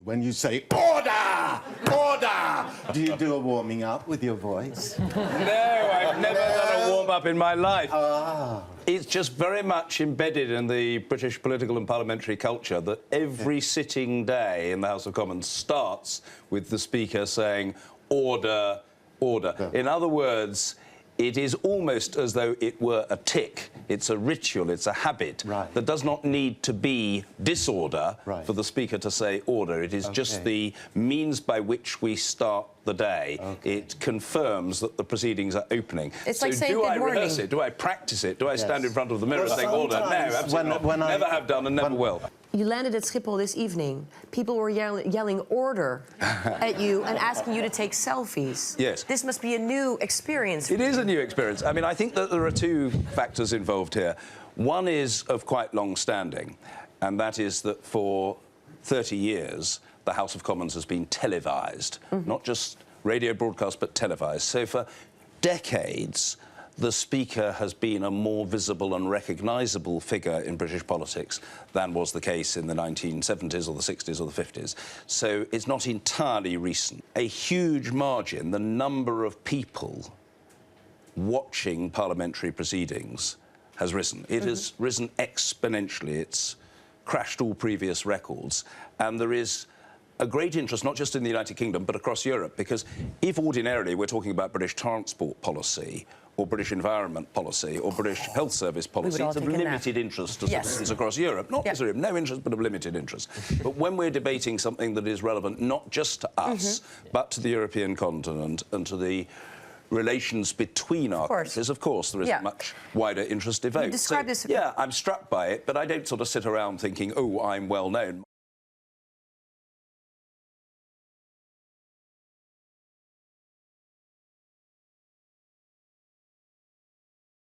when you say, order! Order! Do you do a warming up with your voice? No, I've never done a warm-up in my life. Ah. It's just very much embedded in the British political and parliamentary culture that every sitting day in the House of Commons starts with the Speaker saying, order, order. Yeah. In other words, it is almost as though it were a tick. It's a ritual, it's a habit. Right. There does not need to be disorder right. for the Speaker to say order. It is just the means by which we start the day. It confirms that the proceedings are opening. It's so like saying do I good morning. rehearse it? Do I practice it? Do I stand in front of the mirror Well, saying order? No, sometimes absolutely not. Never have done and never will. You landed at Schiphol this evening. People were yelling order at you and asking you to take selfies. Yes. This must be a new experience. It is a new experience. I mean, I think that there are two factors involved here. One is of quite long standing, and that is that for 30 years, the House of Commons has been televised, not just radio broadcast, but televised. So for decades, the Speaker has been a more visible and recognisable figure in British politics than was the case in the 1970s or the 60s or the 50s. So it's not entirely recent. A huge margin, the number of people watching parliamentary proceedings has risen. It has risen exponentially. It's crashed all previous records. And there is a great interest, not just in the United Kingdom, but across Europe, because if ordinarily we're talking about British transport policy or British environment policy or British health service policy, it's of limited interest to citizens across Europe. Not necessarily no interest, but of limited interest. But when we're debating something that is relevant not just to us, but to the European continent and to the relations between our countries, of course, there is a much wider interest evoked. Describe this. Yeah, I'm struck by it, but I don't sort of sit around thinking, oh, I'm well known.